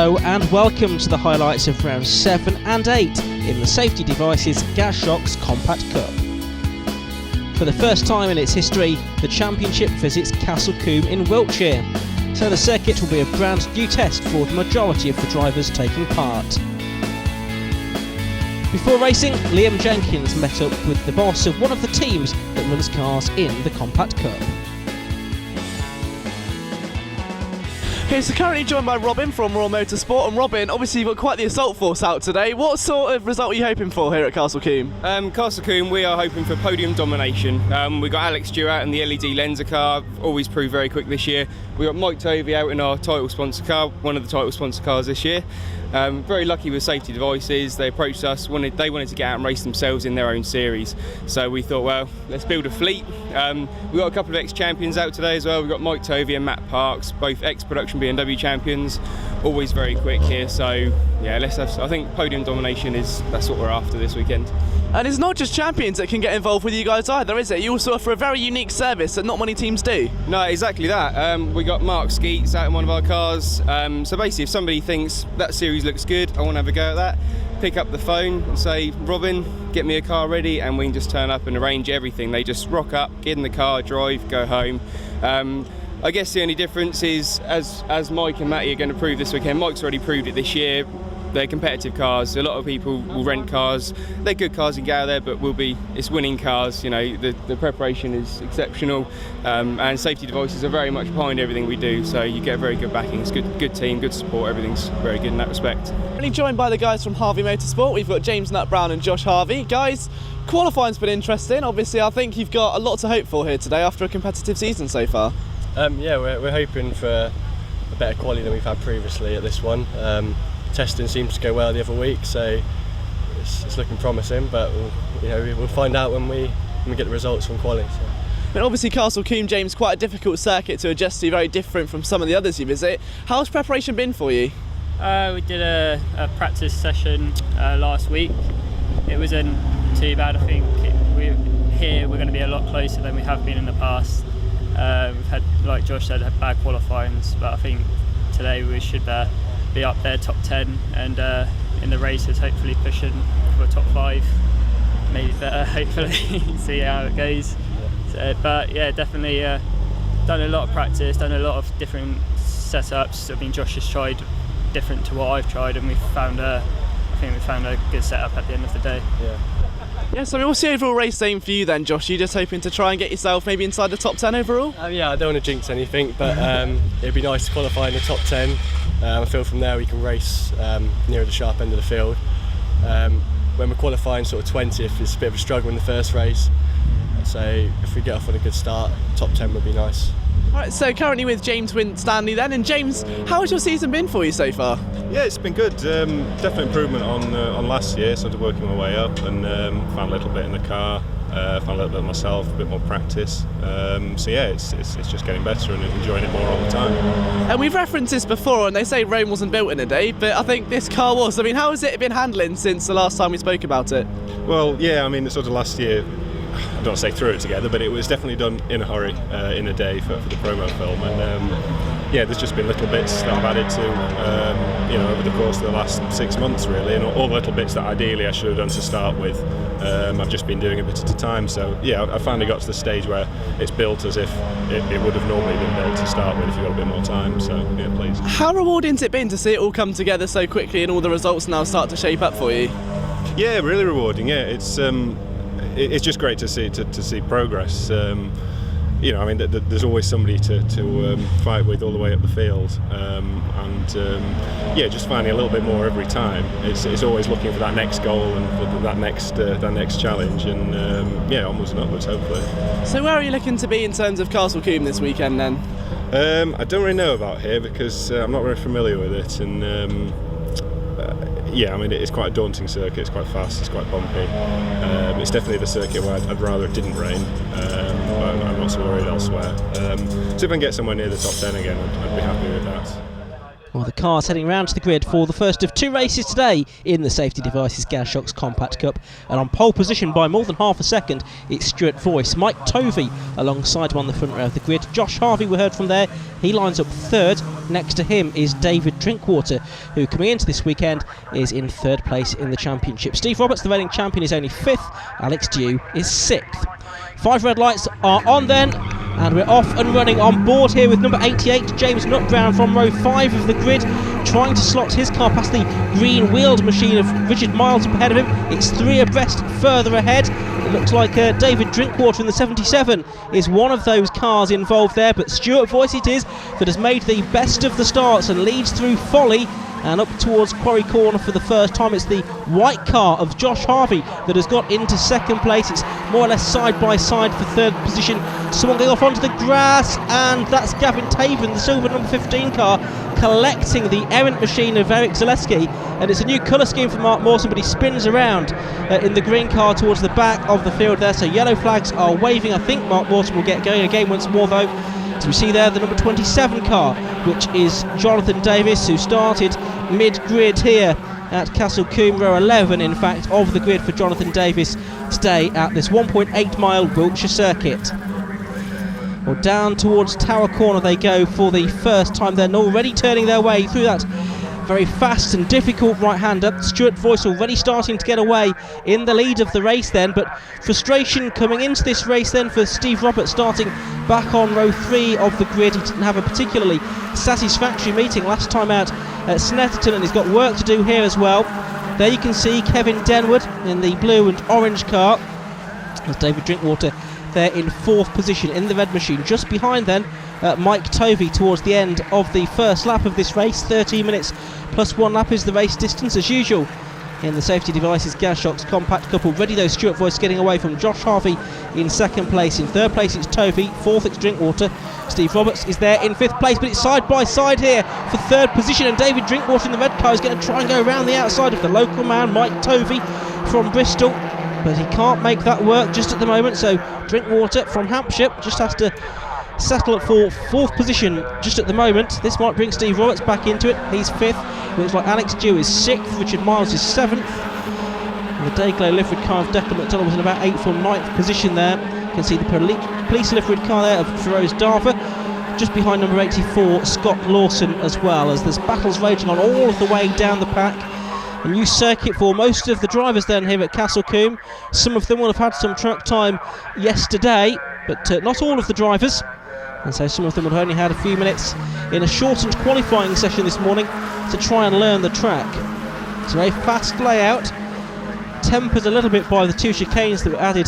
Hello and welcome to the highlights of rounds 7 and 8 in the Safety Devices Gas Shocks Compact Cup. For the first time in its history, the championship visits Combe in Wiltshire, so the circuit will be a brand new test for the majority of the drivers taking part. Before racing, Liam Jenkins met up with the boss of one of the teams that runs cars in the Compact Cup. Okay, so currently joined by Robin from Royal Motorsport. And Robin, obviously you've got quite the assault force out today. What sort of result are you hoping for here at Combe, we are hoping for podium domination. We've got Alex Stewart in the LED Lenser car, always proved very quick this year. We've got Mike Tovey out in our title sponsor car, one of the title sponsor cars this year. Very lucky with Safety Devices. They approached us, they wanted to get out and race themselves in their own series. So we thought, well, let's build a fleet. We've got a couple of ex-champions out today as well. We've got Mike Tovey and Matt Parks, both ex-production BMW champions, always very quick here. So yeah, I think podium domination that's what we're after this weekend. And it's not just champions that can get involved with you guys either, is it? You also offer a very unique service that not many teams do. No, exactly that. We got Mark Skeets out in one of our cars. So basically, if somebody thinks that series looks good, I want to have a go at that, pick up the phone and say, Robin, get me a car ready, and we can just turn up and arrange everything. They just rock up, get in the car, drive, go home. I guess the only difference is, as Mike and Matty are going to prove this weekend, Mike's already proved it this year. They're competitive cars. A lot of people will rent cars. They're good cars and get out there, but it's winning cars. You know, the preparation is exceptional, and Safety Devices are very much behind everything we do. So you get a very good backing. It's good team, good support. Everything's very good in that respect. Really joined by the guys from Harvey Motorsport. We've got James Nut Brown and Josh Harvey. Guys, qualifying's been interesting. Obviously, I think you've got a lot to hope for here today after a competitive season so far. Yeah, we're hoping for a better quality than we've had previously at this one. Testing seems to go well the other week, so it's looking promising. But we'll find out when we get the results from quali. So. And obviously, Combe, James, quite a difficult circuit to adjust to, very different from some of the others you visit. How's preparation been for you? We did a practice session last week. It wasn't too bad. I think we're going to be a lot closer than we have been in the past. We've had, like Josh said, bad qualifyings, but I think today we should be up there top 10 and in the races hopefully pushing for top 5, maybe better, hopefully. See how it goes. So, but yeah, definitely done a lot of practice, done a lot of different setups. I mean, Josh has tried different to what I've tried, and I think we found a good setup at the end of the day. Yeah, so what's the overall race aim for you then, Josh? Are you just hoping to try and get yourself maybe inside the top 10 overall? Yeah, I don't want to jinx anything, but it'd be nice to qualify in the top 10. I feel from there we can race nearer the sharp end of the field. When we're qualifying sort of 20th, it's a bit of a struggle in the first race. So if we get off on a good start, top 10 would be nice. Alright, so currently with James Stanley then, and James, how has your season been for you so far? Yeah, it's been good. Definite improvement on last year, sort of working my way up, and found a little bit in the car, found a little bit myself, a bit more practice. So yeah, it's just getting better and enjoying it more all the time. And we've referenced this before, and they say Rome wasn't built in a day, but I think this car was. I mean, how has it been handling since the last time we spoke about it? Well, yeah, I mean, sort of last year, I don't want to say threw it together, but it was definitely done in a hurry, in a day for the promo film, and yeah, there's just been little bits that I've added to, over the course of the last 6 months really, and all the little bits that ideally I should have done to start with, I've just been doing a bit at a time. So yeah, I finally got to the stage where it's built as if it would have normally been built to start with if you've got a bit more time. So yeah, pleased. How rewarding has it been to see it all come together so quickly and all the results now start to shape up for you? Yeah, really rewarding. Yeah, it's just great to see progress. I mean, there's always somebody to fight with all the way up the field, yeah, just finding a little bit more every time. It's always looking for that next goal and that next challenge, and yeah, onwards and upwards, hopefully. So where are you looking to be in terms of Combe this weekend then? I don't really know about here because I'm not very familiar with it, and yeah, I mean, it's quite a daunting circuit. It's quite fast, it's quite bumpy. It's definitely the circuit where I'd rather it didn't rain, but I'm not so worried elsewhere. So if I can get somewhere near the top 10 again, I'd be happy with that. Well, the car's heading round to the grid for the first of 2 races today in the Safety Devices Gas Shocks Compact Cup. And on pole position by more than half a second, it's Stuart Voice. Mike Tovey alongside him on the front row of the grid. Josh Harvey, we heard from there, he lines up 3rd. Next to him is David Drinkwater, who coming into this weekend is in 3rd place in the championship. Steve Roberts, the reigning champion, is only 5th. Alex Dew is 6th. 5 red lights are on then, and we're off and running on board here with number 88, James Nutbrown from row 5 of the grid, trying to slot his car past the green wheeled machine of Richard Miles up ahead of him. It's 3 abreast further ahead. It looks like David Drinkwater in the 77 is one of those cars involved there, but Stuart Voice it is that has made the best of the starts and leads through Folly and up towards Quarry Corner for the first time. It's the white car of Josh Harvey that has got into 2nd place. It's more or less side by side for 3rd position. Someone going off onto the grass, and that's Gavin Taven, the silver number 15 car, collecting the errant machine of Eric Zaleski. And it's a new colour scheme for Mark Mawson, but he spins around in the green car towards the back of the field there. So yellow flags are waving. I think Mark Mawson will get going again once more though. So we see there the number 27 car, which is Jonathan Davis, who started mid-grid here at Castle Combe, row 11 in fact of the grid for Jonathan Davis today at this 1.8 mile Wiltshire circuit. Well, down towards Tower Corner they go for the first time. They're already turning their way through that very fast and difficult right-hander. Stuart Voice already starting to get away in the lead of the race then, but frustration coming into this race then for Steve Roberts, starting back on row 3 of the grid. He didn't have a particularly satisfactory meeting last time out at Snetterton, and he's got work to do here as well. There you can see Kevin Denwood in the blue and orange car, as David Drinkwater there in 4th position in the red machine. Just behind then Mike Tovey towards the end of the first lap of this race. 13 minutes plus 1 lap is the race distance as usual in the Safety Devices Gas Shocks Compact Cup. Already though Stuart Voice getting away from Josh Harvey in 2nd place. In 3rd place it's Tovey, 4th it's Drinkwater. Steve Roberts is there in 5th place, but it's side by side here for 3rd position, and David Drinkwater in the red car is going to try and go around the outside of the local man Mike Tovey from Bristol, but he can't make that work just at the moment. So Drinkwater from Hampshire just has to settle for 4th position just at the moment. This might bring Steve Roberts back into it. He's 5th. Looks like Alex Dew is 6th. Richard Miles is 7th. And the Dayglow liveried car of Declan McDonald was in about 8th or 9th position there. You can see the police liveried car there of Feroz Darver. Just behind number 84, Scott Lawson as well, as there's battles raging on all of the way down the pack. A new circuit for most of the drivers then here at Castle Combe. Some of them will have had some track time yesterday, but not all of the drivers. And so some of them would have only had a few minutes in a shortened qualifying session this morning to try and learn the track. It's a very fast layout, tempered a little bit by the 2 chicanes that were added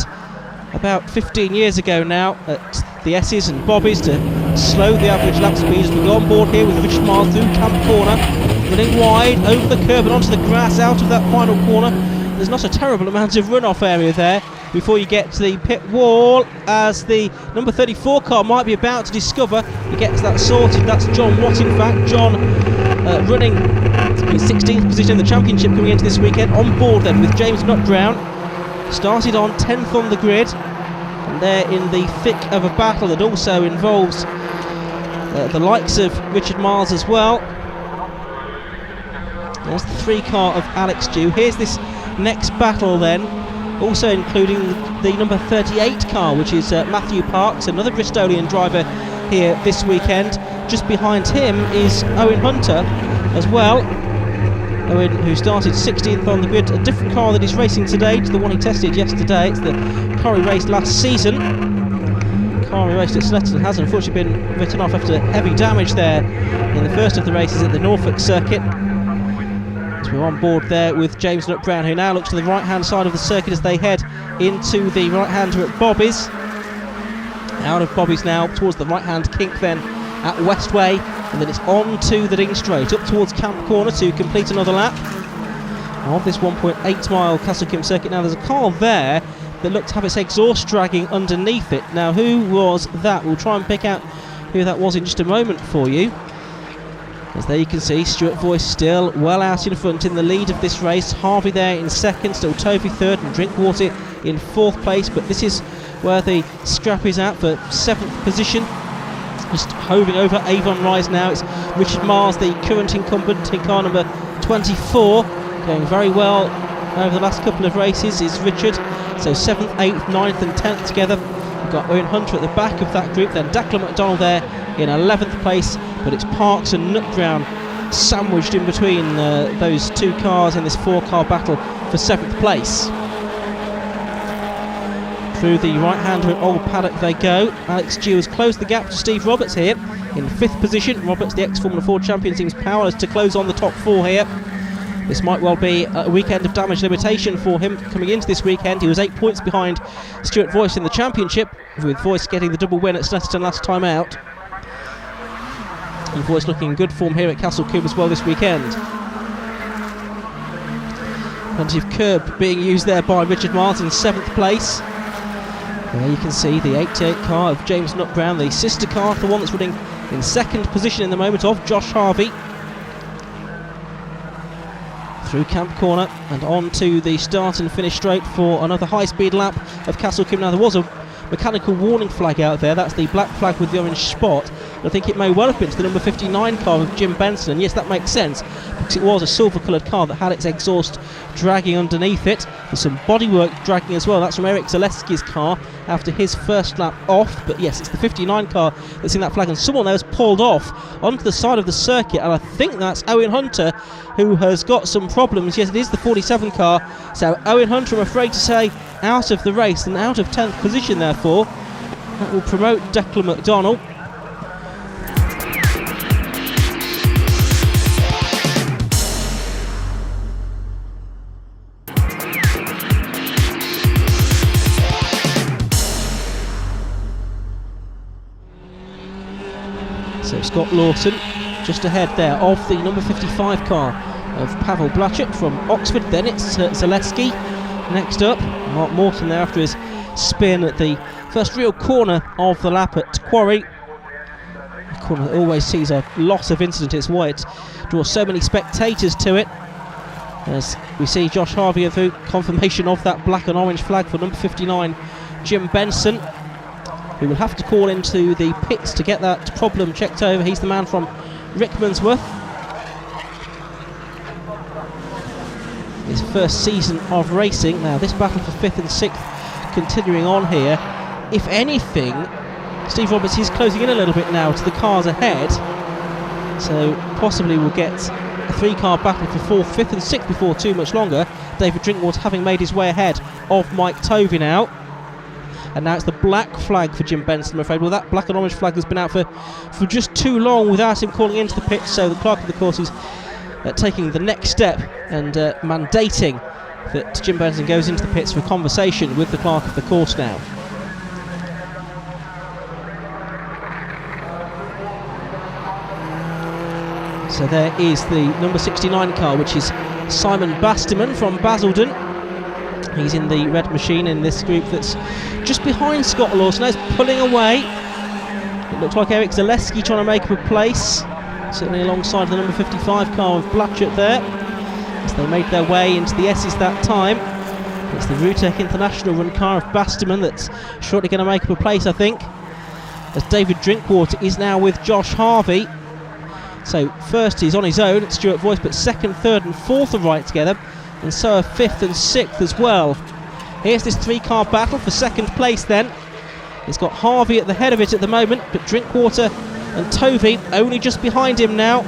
about 15 years ago now at the S's and Bobbies to slow the average lap speed. As we go on board here with Richard Miles through Camp Corner, running wide over the curb and onto the grass out of that final corner. There's not a terrible amount of runoff area there before you get to the pit wall, as the number 34 car might be about to discover. He gets that sorted. That's John Watt in fact. John running in 16th position in the championship coming into this weekend. On board then with James Nutbrown. Started on 10th on the grid, and they're in the thick of a battle that also involves the likes of Richard Miles as well. There's the 3 car of Alex Dew. Here's this next battle then, also including the number 38 car, which is Matthew Parks, another Bristolian driver here this weekend. Just behind him is Owen Hunter as well. Owen, who started 16th on the grid, a different car that he's racing today to the one he tested yesterday. It's the car he raced last season. The car he raced at Snetterton has unfortunately been written off after heavy damage there in the first of the races at the Norfolk circuit. So we're on board there with James Nutbrown, who now looks to the right hand side of the circuit as they head into the right hander at Bobbies. Out of Bobbies now towards the right hand kink then at Westway, and then it's on to the Dean Straight up towards Camp Corner to complete another lap of this 1.8 mile Castle Combe circuit. Now there's a car there that looked to have its exhaust dragging underneath it. Now who was that? We'll try and pick out who that was in just a moment for you. As there you can see Stuart Voice still well out in front in the lead of this race. Harvey there in 2nd, still Tovey 3rd and Drinkwater in 4th place, but this is where the scrap is at for 7th position. Just hoving over Avon Rise now. It's Richard Mars, the current incumbent in car number 24, going very well over the last couple of races is Richard. So 7th, 8th, 9th and 10th together. We've got Owen Hunter at the back of that group, then Declan McDonald there in 11th place, but it's Parks and Nut Brown sandwiched in between those two cars in this 4-car battle for 7th place. Through the right-hander at Old Paddock they go. Alex Dew has closed the gap to Steve Roberts here in 5th position. Roberts, the ex-Formula 4 champion, seems powerless to close on the top 4 here. This might well be a weekend of damage limitation for him coming into this weekend. He was 8 points behind Stuart Voice in the championship, with Voice getting the double win at Snetterton last time out. And Voice looking in good form here at Castle Combe as well this weekend. Plenty of curb being used there by Richard Mars in 7th place. There you can see the 88 car of James Nut Brown, the sister car, the one that's running in 2nd position in the moment of Josh Harvey. Through Camp Corner and on to the start and finish straight for another high-speed lap of Castle Combe. Now there was a mechanical warning flag out there, that's the black flag with the orange spot. I think it may well have been to the number 59 car of Jim Benson, and yes, that makes sense because it was a silver coloured car that had its exhaust dragging underneath it. There's some bodywork dragging as well. That's from Eric Zaleski's car after his first lap off, but yes, it's the 59 car that's in that flag, and someone there has pulled off onto the side of the circuit, and I think that's Owen Hunter who has got some problems. Yes, it is the 47 car, so Owen Hunter, I'm afraid to say, out of the race and out of 10th position therefore. That will promote Declan McDonald. So Scott Lawson just ahead there of the number 55 car of Pavel Blatchett from Oxford. Then it's Zaleski next up. Mark Morton there after his spin at the first real corner of the lap at Quarry. A corner that always sees a lot of incident. It's why it draws so many spectators to it. As we see Josh Harvey through confirmation of that black and orange flag for number 59 Jim Benson, who will have to call into the pits to get that problem checked over. He's the man from Rickmansworth. His first season of racing. Now this battle for 5th and 6th continuing on here. If anything, Steve Roberts is closing in a little bit now to the cars ahead, so possibly we'll get a 3-car battle for 4th, 5th and 6th before too much longer. David Drinkwater having made his way ahead of Mike Tovey now. And now it's the black flag for Jim Benson, I'm afraid. Well, that black and orange flag has been out for just too long without him calling into the pit, so the clerk of the course is taking the next step and mandating that Jim Benson goes into the pits for a conversation with the clerk of the course now. So there is the number 69 car, which is Simon Basterman from Basildon. He's in the red machine in this group that's just behind Scott Lawson. Now he's pulling away. It looks like Eric Zaleski trying to make up a place, certainly alongside the number 55 car of Blatchett there, as they made their way into the S's that time. It's the Rutec International run car of Basterman that's shortly going to make up a place, I think, as David Drinkwater is now with Josh Harvey. So first he's on his own at Stuart Voice, but 2nd, 3rd and 4th are right together, and so are 5th and 6th as well. Here's this 3-car battle for 2nd place then. He's got Harvey at the head of it at the moment, but Drinkwater and Tovey only just behind him now.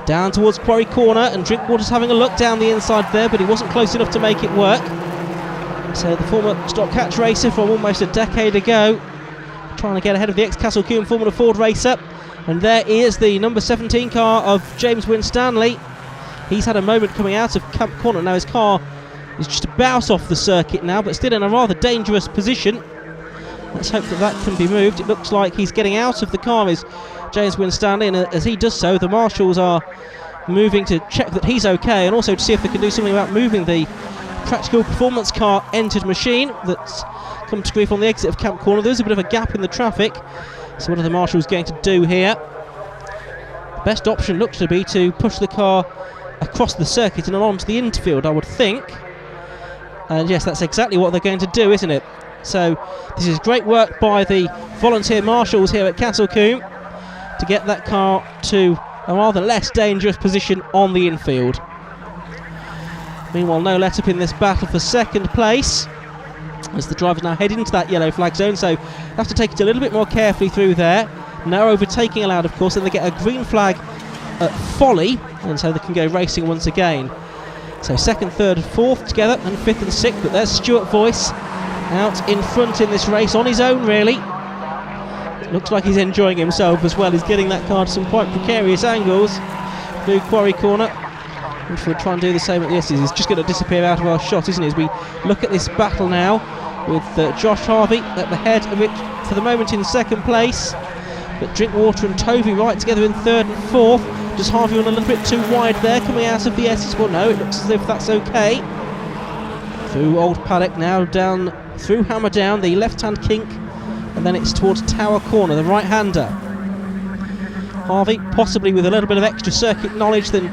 Down towards Quarry Corner, and Drinkwater's having a look down the inside there, but he wasn't close enough to make it work. So the former stock catch racer from almost a decade ago, trying to get ahead of the ex-Castle Combe Formula Ford racer. And there is the number 17 car of James Winstanley. He's had a moment coming out of Camp Corner. Now his car is just about off the circuit now, but still in a rather dangerous position. Let's hope that that can be moved. It looks like he's getting out of the car, is James Winstanley, and as he does so, the marshals are moving to check that he's okay, and also to see if they can do something about moving the practical performance car entered machine that's come to grief on the exit of Camp Corner. There's a bit of a gap in the traffic, so what are the marshals going to do here? The best option looks to be to push the car across the circuit and onto the infield, I would think. And yes, that's exactly what they're going to do, isn't it? So this is great work by the volunteer marshals here at Castle Combe to get that car to a rather less dangerous position on the infield. Meanwhile, no let up in this battle for second place as the drivers now head into that yellow flag zone, so have to take it a little bit more carefully through there. No overtaking allowed, of course, and they get a green flag at Folly, and so they can go racing once again. So second, third and fourth together, and fifth and sixth, but there's Stuart Voice out in front in this race on his own, really. Looks like he's enjoying himself as well. He's getting that car to some quite precarious angles through Quarry Corner. Which we'll try and do the same at the S's. He's just going to disappear out of our shot, isn't he? As we look at this battle now with Josh Harvey at the head of it for the moment in second place. But Drinkwater and Tovey right together in third and fourth. Does Harvey run a little bit too wide there coming out of the S's? Well, no, it looks as if that's okay. Through Old Paddock now, down through Hammer Down, the left-hand kink, and then it's towards Tower Corner, the right-hander. Harvey possibly with a little bit of extra circuit knowledge than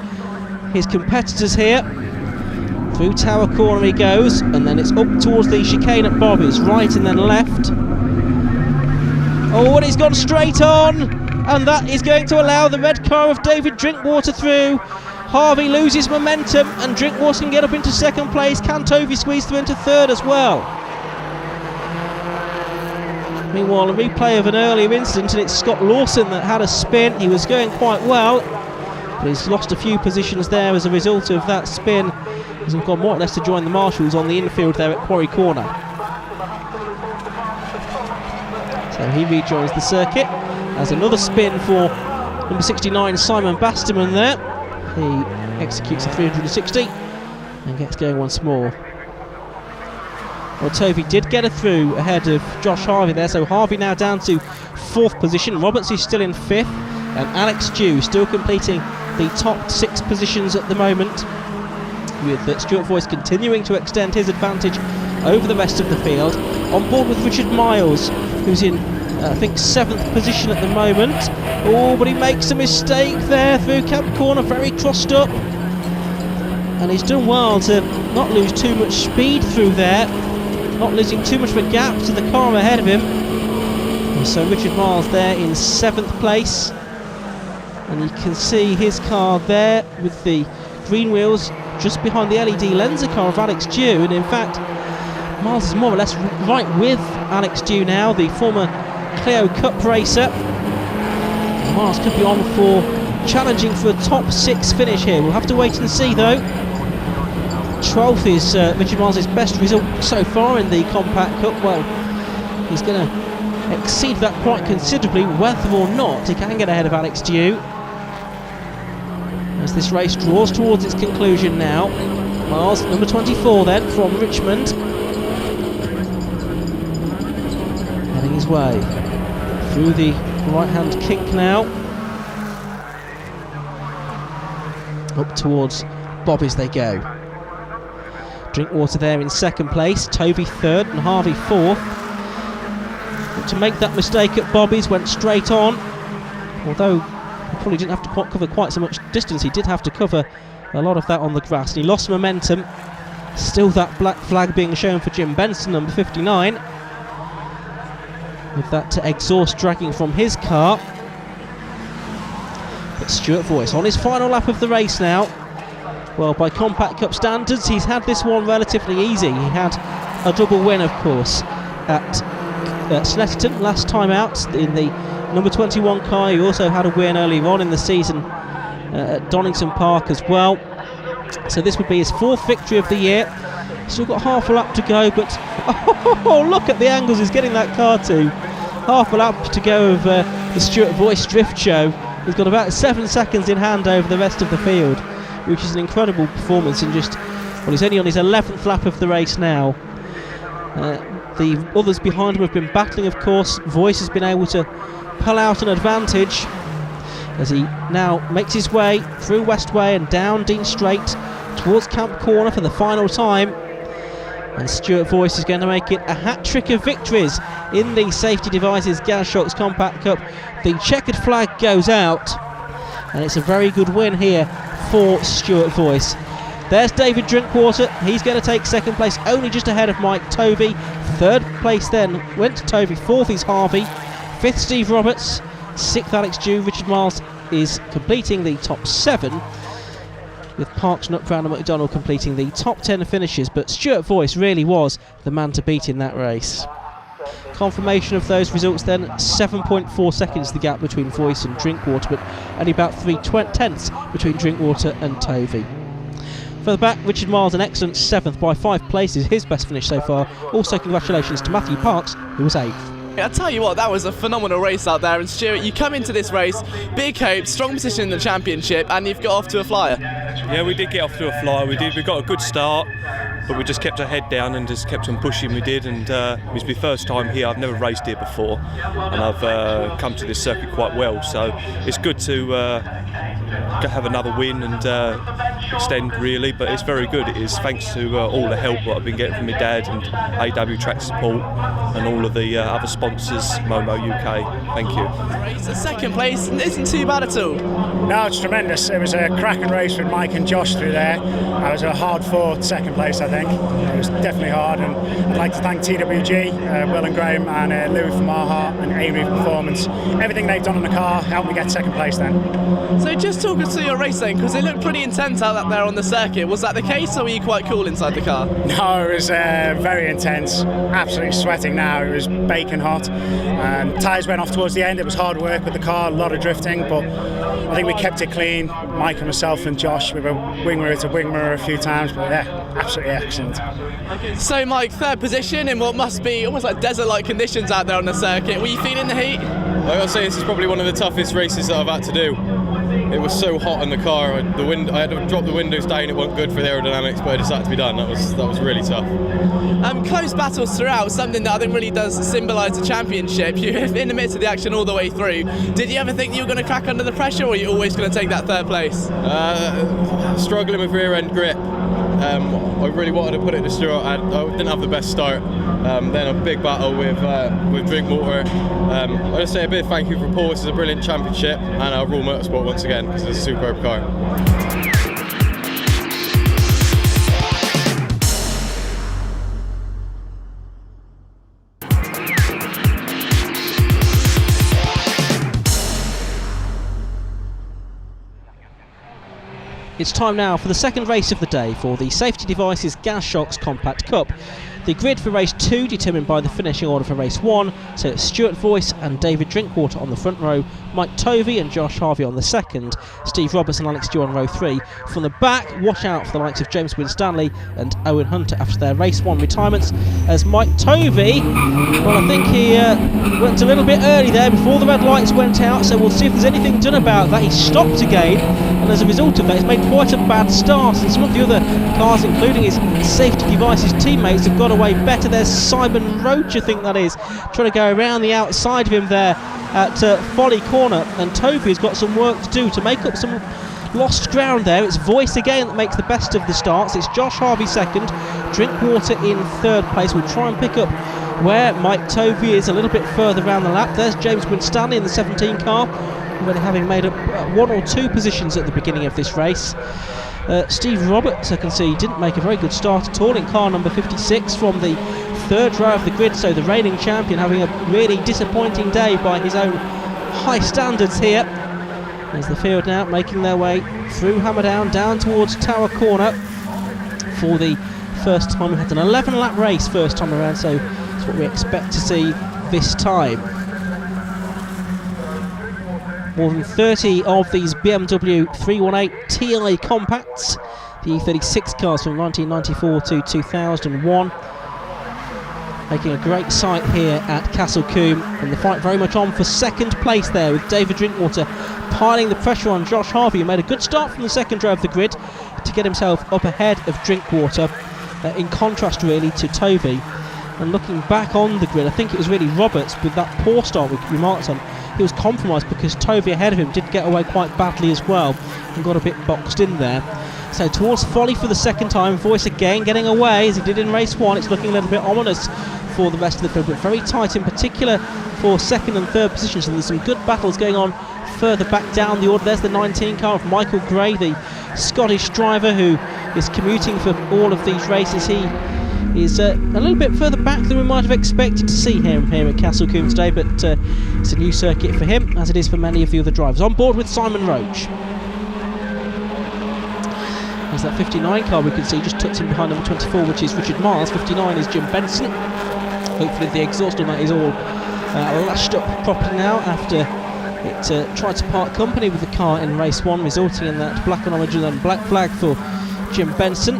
his competitors here. Through Tower Corner he goes, and then it's up towards the chicane at Bobby's, right and then left. Oh, and he's gone straight on, and that is going to allow the red car of David Drinkwater through. Harvey loses momentum, and Drinkwater can get up into second place. Can Tovey squeeze through into third as well? Meanwhile, a replay of an earlier incident, and it's Scott Lawson that had a spin. He was going quite well, but he's lost a few positions there as a result of that spin. He's gone more or less to join the marshals on the infield there at Quarry Corner. So he rejoins the circuit. As another spin for number 69 Simon Basterman there. He executes a 360 and gets going once more. Well, Tovey did get her through ahead of Josh Harvey there, so Harvey now down to fourth position. Roberts is still in fifth, and Alex Dew still completing the top six positions at the moment, with Stuart Voice continuing to extend his advantage over the rest of the field. On board with Richard Miles, who's in I think seventh position at the moment. Oh, but he makes a mistake there through Camp Corner, very crossed up, and he's done well to not lose too much speed through there, not losing too much of a gap to the car ahead of him. And so Richard Miles there in seventh place, and you can see his car there with the green wheels just behind the LED Lenza car of Alex Dew, and in fact Miles is more or less right with Alex Dew now, the former Clio Cup racer. Miles could be on for challenging for a top six finish here. We'll have to wait and see though. 12th is Richard Miles' best result so far in the Compact Cup. Well, he's going to exceed that quite considerably, whether or not he can get ahead of Alex Dew. As this race draws towards its conclusion now. Miles, number 24 then, from Richmond, heading his way through the right-hand kink now, up towards Bobby's they go. Drinkwater there in second place, Tovey third and Harvey fourth. But to make that mistake at Bobby's, went straight on, although he probably didn't have to cover quite so much distance. He did have to cover a lot of that on the grass, and he lost momentum. Still that black flag being shown for Jim Benson, number 59, with that exhaust dragging from his car. But Stuart Voice on his final lap of the race now. Well, by Compact Cup standards, he's had this one relatively easy. He had a double win, of course, at Snetterton last time out in the number 21 car. He also had a win earlier on in the season at Donington Park as well. So this would be his fourth victory of the year. Still got half a lap to go, but oh, look at the angles he's getting that car to. Half a lap to go of the Stuart Voice drift show. He's got about 7 seconds in hand over the rest of the field, which is an incredible performance in just, well, he's only on his 11th lap of the race now. The others behind him have been battling, of course. Voice has been able to pull out an advantage as he now makes his way through Westway and down Dean Straight towards Camp Corner for the final time. And Stuart Voice is going to make it a hat-trick of victories in the Safety Devices Gas Shocks Compact Cup. The checkered flag goes out, and it's a very good win here for Stuart Voice. There's David Drinkwater. He's going to take second place, only just ahead of Mike Tovey. Third place then went to Tovey. Fourth is Harvey. Fifth, Steve Roberts. Sixth, Alex Dew. Richard Miles is completing the top 7, with Parks, Nutbrown and McDonald completing the top 10 finishes. But Stuart Voice really was the man to beat in that race. Confirmation of those results then, 7.4 seconds the gap between Voice and Drinkwater, but only about 3/10 between Drinkwater and Tovey. Further back, Richard Miles, an excellent 7th by 5 places, his best finish so far. Also congratulations to Matthew Parks, who was 8th. I tell you what, that was a phenomenal race out there. And Stuart, you come into this race, big hope, strong position in the championship, and you've got off to a flyer. Yeah, we did get off to a flyer. We got a good start, but we just kept our head down and just kept on pushing. We did, and it was my first time here. I've never raced here before, and I've come to this circuit quite well. So it's good to have another win and extend, really. But it's very good. It is thanks to all the help that I've been getting from my dad and AW Track Support and all of the other sponsors, Momo UK. Thank you. Race at second place isn't too bad at all. No, it's tremendous. It was a cracking race with Mike and Josh through there. I was a hard-fought second place, I think. It was definitely hard, and I'd like to thank TWG, Will and Graham, and Louis from Our and Amy from Performance. Everything they've done on the car helped me get second place then. So just talk us through your race then, because it looked pretty intense out there on the circuit. Was that the case, or were you quite cool inside the car? No, it was very intense. Absolutely sweating now. It was baking hot. Tyres went off towards the end. It was hard work with the car, a lot of drifting, but I think we kept it clean. Mike and myself and Josh, we were wing mirror to wing mirror a few times, but yeah, absolutely excellent. So Mike, third position in what must be almost like desert-like conditions out there on the circuit. Were you feeling the heat? I gotta say, this is probably one of the toughest races that I've had to do. It was so hot in the car. I had to drop the windows down. It wasn't good for the aerodynamics, but it just had to be done. That was really tough. Close battles throughout, something that I think really does symbolise the championship. You're in the midst of the action all the way through. Did you ever think you were going to crack under the pressure, or are you always going to take that third place? Struggling with rear end grip. I really wanted to put it to Stuart. I didn't have the best start. Then a big battle with Drinkwater. I just say a big thank you for Paul. This is a brilliant championship, and Raw Motorsport once again, because it's a superb car. It's time now for the second race of the day for the Safety Devices Gas Shocks Compact Cup. The grid for race 2 determined by the finishing order for race 1, so it's Stuart Voice and David Drinkwater on the front row, Mike Tovey and Josh Harvey on the second, Steve Roberts and Alex Dew on row 3. From the back, watch out for the likes of James Winstanley and Owen Hunter after their race 1 retirements, as Mike Tovey, well, I think he went a little bit early there before the red lights went out, so we'll see if there's anything done about that. He stopped again, and as a result of that, he's made quite a bad start, and some of the other cars, including his Safety Devices teammates, have got away better. There's Simon Roach, I think that is, trying to go around the outside of him there at Folly Corner, and Tovey has got some work to do to make up some lost ground there. It's Voice again that makes the best of the starts. It's Josh Harvey second, Drinkwater in third place. We'll try and pick up where Mike Tovey is a little bit further around the lap. There's James Winstanley in the 17 car, already having made up 1 or 2 positions at the beginning of this race. Steve Roberts, I can see, didn't make a very good start at all in car number 56 from the third row of the grid, so the reigning champion having a really disappointing day by his own high standards here. There's the field now making their way through Hammerdown down towards Tower Corner for the first time. We had an 11 lap race first time around, so that's what we expect to see this time. More than 30 of these BMW 318 Ti compacts, the E36 cars from 1994 to 2001, making a great sight here at Castle Combe, and the fight very much on for second place there, with David Drinkwater piling the pressure on Josh Harvey, who made a good start from the second row of the grid to get himself up ahead of Drinkwater, in contrast really to Tovey. And looking back on the grid, I think it was really Roberts with that poor start we remarked on. He was compromised because Tovey ahead of him did get away quite badly as well and got a bit boxed in there. So towards Folly for the second time, Voice again getting away as he did in race 1. It's looking a little bit ominous for the rest of the field, but very tight in particular for second and third position. So there's some good battles going on further back down the order. There's the 19 car of Michael Gray, the Scottish driver who is commuting for all of these races. He is a little bit further back than we might have expected to see him here at Castle Combe today, but it's a new circuit for him, as it is for many of the other drivers. On board with Simon Roach. There's that 59 car we can see just tucked in behind number 24, which is Richard Miles. 59 is Jim Benson. Hopefully the exhaust on that is all lashed up properly now after it tried to part company with the car in race 1, resulting in that black on origin and black flag for Jim Benson.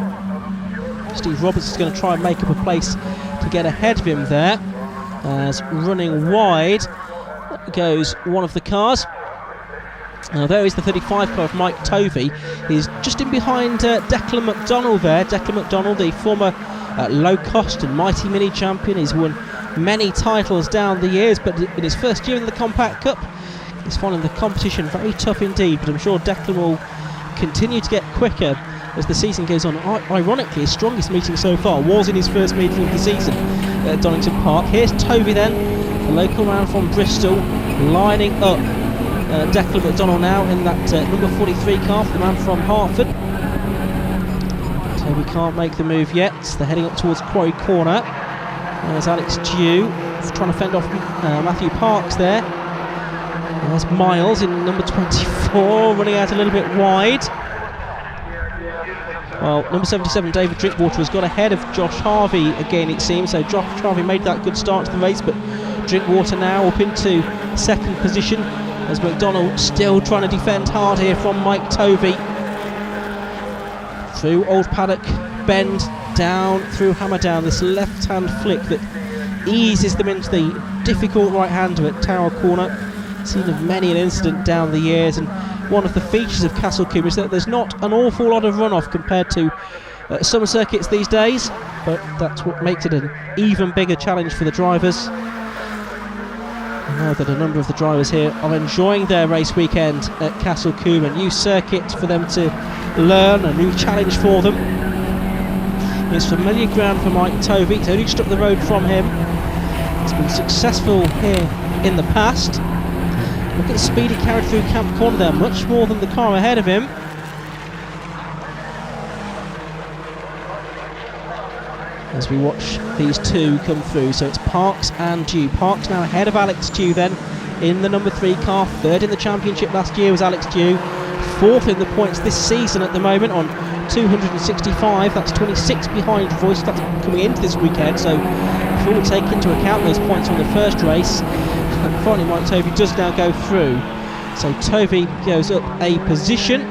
Steve Roberts is going to try and make up a place to get ahead of him there, as running wide goes one of the cars. Now there is the 35 car of Mike Tovey. He's just in behind Declan McDonald there. Declan McDonald, the former low cost and mighty mini champion. He's won many titles down the years, but in his first year in the Compact Cup, he's finding the competition very tough indeed. But I'm sure Declan will continue to get quicker as the season goes on. Ironically, his strongest meeting so far was in his first meeting of the season at Donington Park. Here's Tovey then, the local man from Bristol, lining up Declan McDonald now in that number 43 car for the man from Hartford. Tovey can't make the move yet. They're heading up towards Quarry Corner. There's Alex Dew trying to fend off Matthew Parks there. There's Miles in number 24, running out a little bit wide. Well, number 77, David Drinkwater, has got ahead of Josh Harvey again, it seems. So Josh Harvey made that good start to the race, but Drinkwater now up into second position, as McDonald still trying to defend hard here from Mike Tovey. Through Old Paddock Bend, down through Hammerdown, this left-hand flick that eases them into the difficult right-hander at Tower Corner. Seen of many an incident down the years, and one of the features of Castle Combe is that there's not an awful lot of runoff compared to some circuits these days, but that's what makes it an even bigger challenge for the drivers. I know that a number of the drivers here are enjoying their race weekend at Castle Combe, a new circuit for them to learn, a new challenge for them. It's familiar ground for Mike Tovey. It's only just up the road from him. He's been successful here in the past. Look at the speed he carried through Camp Corner there, much more than the car ahead of him. As we watch these two come through, so it's Parks and Dew. Parks now ahead of Alex Dew then in the number 3 car. Third in the championship last year was Alex Dew. Fourth in the points this season at the moment on 265. That's 26 behind Voice. That's coming into this weekend, so before we take into account those points from the first race, and finally Mike Tovey does now go through. So Tovey goes up a position.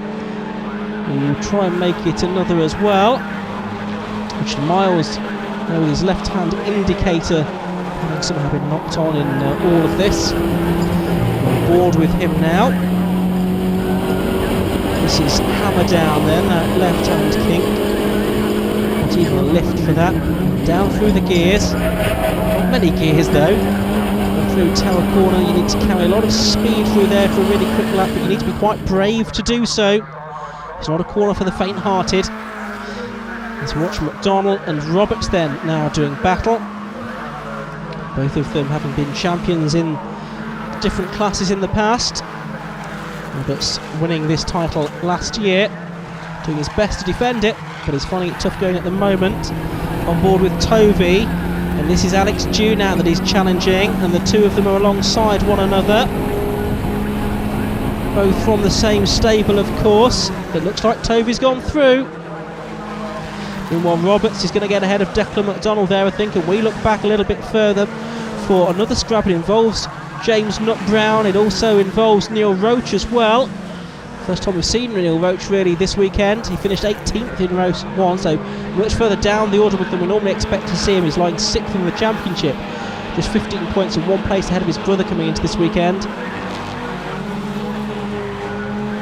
He will try and make it another as well. Which Miles, with his left-hand indicator, having somehow been knocked on in all of this. On board with him now. This is Hammerdown then, that left-hand kink. Not even a lift for that. Down through the gears. Not many gears though. Through Tower Corner, you need to carry a lot of speed through there for a really quick lap, but you need to be quite brave to do so. It's not a corner for the faint-hearted. Let's watch McDonald and Roberts then now doing battle. Both of them having been champions in different classes in the past. Roberts winning this title last year, doing his best to defend it, but he's finding it tough going at the moment. On board with Tovey. And this is Alex Dew now that he's challenging, and the two of them are alongside one another. Both from the same stable, of course. It looks like Tovey's gone through. Meanwhile, Roberts is going to get ahead of Declan McDonald there, I think, and we look back a little bit further for another scrap. It involves James Nutt Brown. It also involves Neil Roach as well. First time we've seen Neil Roach really this weekend. He finished 18th in race 1, so much further down the order than we normally expect to see him. He's lying 6th in the championship, just 15 points and 1 place ahead of his brother coming into this weekend.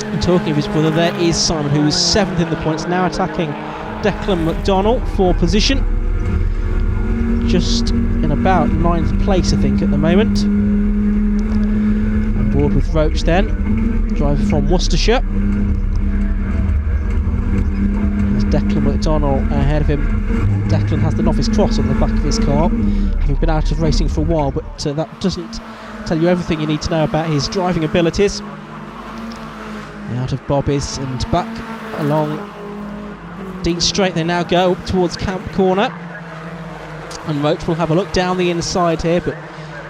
And talking of his brother, there is Simon, who is 7th in the points, now attacking Declan McDonald for position. Just in about 9th place, I think, at the moment. On board with Roach then, driver from Worcestershire. There's Declan McDonald ahead of him. Declan has the novice cross on the back of his car, having been out of racing for a while, but that doesn't tell you everything you need to know about his driving abilities. Out of Bobby's and back along Dean Straight they now go towards Camp Corner, and Roach will have a look down the inside here, but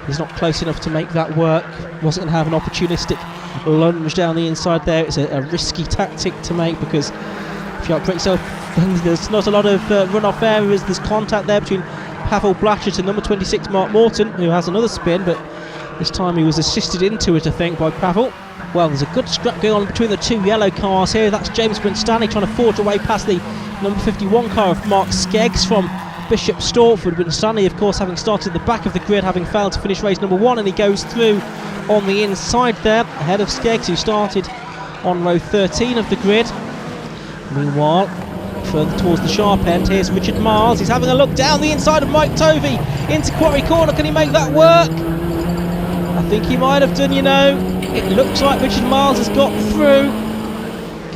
he's not close enough to make that work. Wasn't going to have an opportunistic lunge down the inside there. It's a risky tactic to make, because if you outbreak yourself, there's not a lot of run-off areas. There's contact there between Pavel Blatchett and number 26 Mark Morton, who has another spin, but this time he was assisted into it, I think, by Pavel. Well, there's a good scrap going on between the two yellow cars here. That's James Winstanley trying to forge away past the number 51 car of Mark Skeggs from Bishop Stortford. Winstanley, of course, having started at the back of the grid, having failed to finish race number 1, and he goes through on the inside there, ahead of Skeggs, who started on row 13 of the grid. Meanwhile, further towards the sharp end, here's Richard Miles. He's having a look down the inside of Mike Tovey into Quarry Corner. Can he make that work? I think he might have done, you know. It looks like Richard Miles has got through.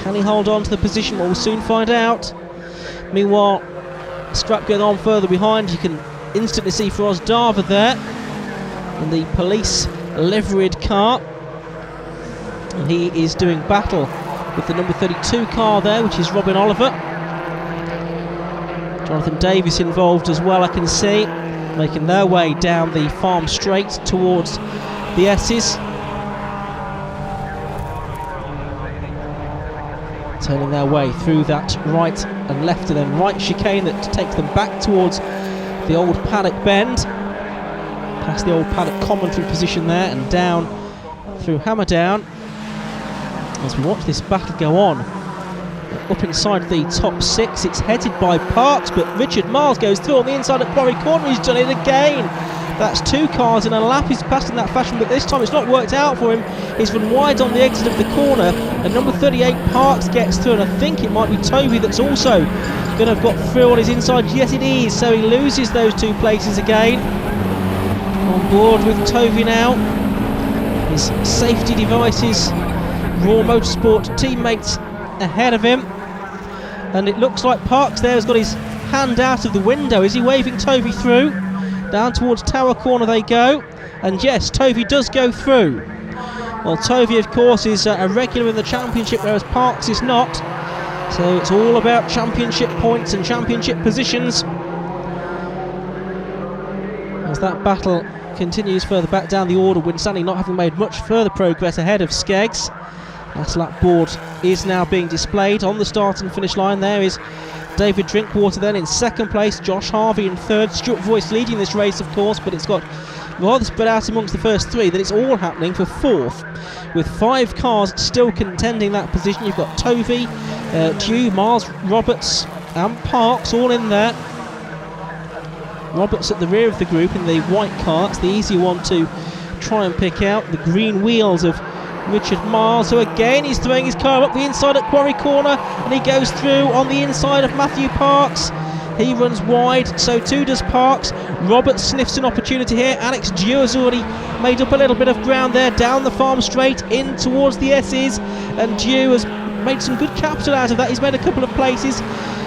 Can he hold on to the position? Well, we'll soon find out. Meanwhile, scrap going on further behind. You can instantly see Feroz Dava there in the police liveried car, and he is doing battle with the number 32 car there, which is Robin Oliver. Jonathan Davis involved as well, I can see, making their way down the farm straight towards the S's, turning their way through that right and left and then right chicane that takes them back towards the old paddock bend, past the old paddock commentary position there, and down through Hammerdown as we watch this battle go on. Up inside the top 6, it's headed by Parks, but Richard Miles goes through on the inside at Quarry Corner. He's done it again. That's 2 cars in a lap. He's passed in that fashion, but this time it's not worked out for him. He's run wide on the exit of the corner, and number 38 Parks gets through, and I think it might be Tovey that's also going to have got through on his inside. Yes, it is. So he loses those 2 places again. On board with Tovey now. His safety devices, Raw Motorsport teammates ahead of him, and it looks like Parks there has got his hand out of the window. Is he waving Tovey through? Down towards Tower Corner they go, and yes, Tovey does go through. Well, Tovey, of course, is a regular in the championship, whereas Parks is not, so it's all about championship points and championship positions as that battle continues further back down the order. Winstanley not having made much further progress ahead of Skeggs. That lap board is now being displayed on the start and finish line. There is David Drinkwater then in second place, Josh Harvey in third, Stuart Voice leading this race, of course, but it's got rather spread out amongst the first 3 that it's all happening for 4th, with 5 cars still contending that position. You've got Tovey, Dew, Miles, Roberts and Parks all in there. Roberts at the rear of the group in the white car. It's the easy one to try and pick out. The green wheels of Richard Miles, who again is throwing his car up the inside at Quarry Corner, and he goes through on the inside of Matthew Parks. He runs wide, so too does Parks. Roberts sniffs an opportunity here. Alex Dew has already made up a little bit of ground there, down the farm straight in towards the S's, and Dew has made some good capital out of that. He's made a couple of places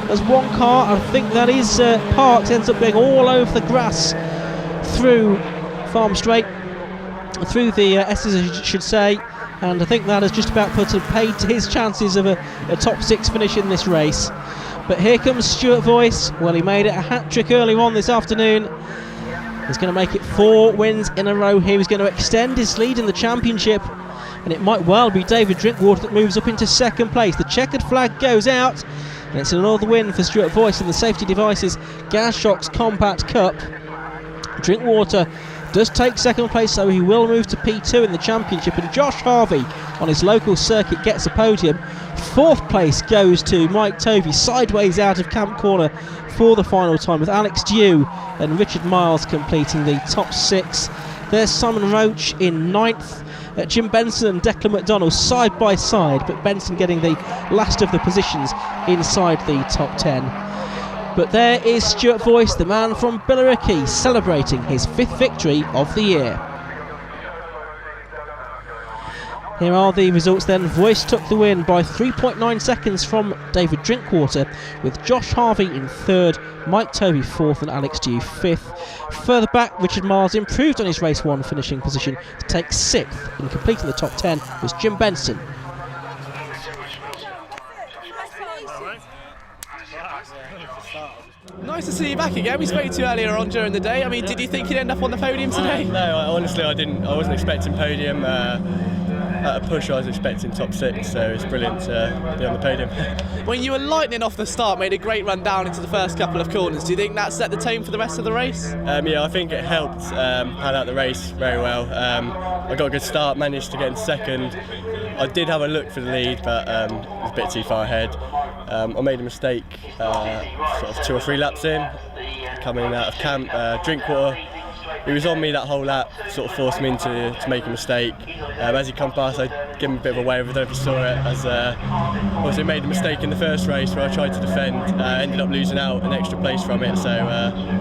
as one car, I think that is Parks, ends up being all over the grass through farm straight, through the S's I should say, and I think that has just about put a paid to his chances of a top 6 finish in this race. But here comes Stuart Voice. Well, he made it a hat-trick earlier on this afternoon. He's going to make it 4 wins in a row here. He's going to extend his lead in the championship, and it might well be David Drinkwater that moves up into second place. The checkered flag goes out, and it's another win for Stuart Voice in the Safety Devices Gas Shocks Compact Cup. Drinkwater does take second place, so he will move to P2 in the championship, and Josh Harvey on his local circuit gets a podium. 4th place goes to Mike Tovey, sideways out of Camp Corner for the final time, with Alex Dew and Richard Miles completing the top 6. There's Simon Roach in 9th. Jim Benson and Declan McDonald side by side, but Benson getting the last of the positions inside the top 10. But there is Stuart Voice, the man from Billericay, celebrating his 5th victory of the year. Here are the results then. Voice took the win by 3.9 seconds from David Drinkwater, with Josh Harvey in 3rd, Mike Tovey 4th and Alex Dew 5th. Further back, Richard Miles improved on his race 1 finishing position to take 6th, and completing the top 10 was Jim Benson. nice to see you back again. We spoke to you earlier on during the day. I mean, did you think you'd end up on the podium today? No, honestly I didn't. I wasn't expecting podium. At a push I was expecting top 6, so it's brilliant to be on the podium. When you were lightning off the start, made a great run down into the first couple of corners, do you think that set the tone for the rest of the race? Yeah, I think it helped pad out the race very well. I got a good start, managed to get in second. I did have a look for the lead, but it was a bit too far ahead. I made a mistake sort of 2 or 3 laps in, coming out of camp, drink water. He was on me that whole lap, sort of forced me to make a mistake. As he come past, I gave him a bit of a wave. I don't know if you saw it. As also made a mistake in the first race where I tried to defend, ended up losing out an extra place from it. So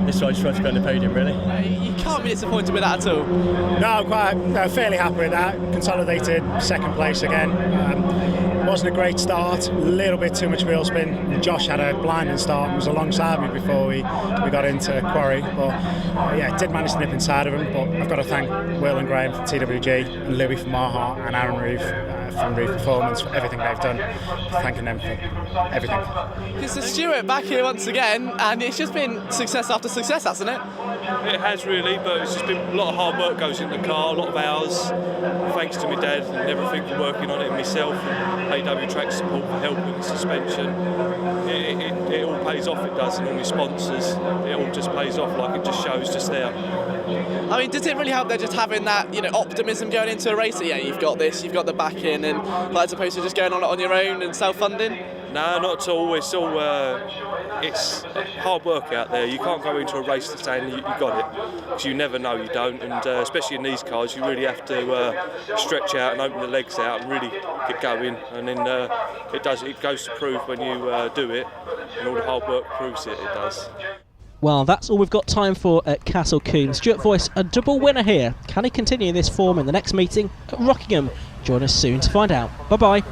this time I just tried to be on the podium, really. You can't be disappointed with that at all. No, I'm quite fairly happy with that. Consolidated second place again. Wasn't a great start, a little bit too much wheel spin. Josh had a blinding start and was alongside me before we got into quarry, but yeah, did manage to nip inside of him. But I've got to thank Will and Graham from TWG, and Louis from Marhart, and Aaron Reeve from Reeve Performance for everything they've done. Thanking them for everything. It's Stuart back here once again, and it's just been success after success, hasn't it? It has really, but it's just been a lot of hard work goes in the car, a lot of hours. Thanks to my dad and everything for working on it, and myself, and AW Track Support for helping the suspension. It all pays off, it does, and all my sponsors. It all just pays off, like it just shows just there. I mean, does it really help there just having that, optimism going into a race? Yeah, you've got this, you've got the backing, and as opposed to just going on your own and self-funding? No, not at all. It's all it's hard work out there. You can't go into a race to saying you got it, because you never know you don't. And especially in these cars, you really have to stretch out and open the legs out and really get going. And then it goes to prove when you do it, and all the hard work proves it does. Well, that's all we've got time for at Castle Combe. Stuart Voice, a double winner here. Can he continue this form in the next meeting at Rockingham? Join us soon to find out. Bye-bye.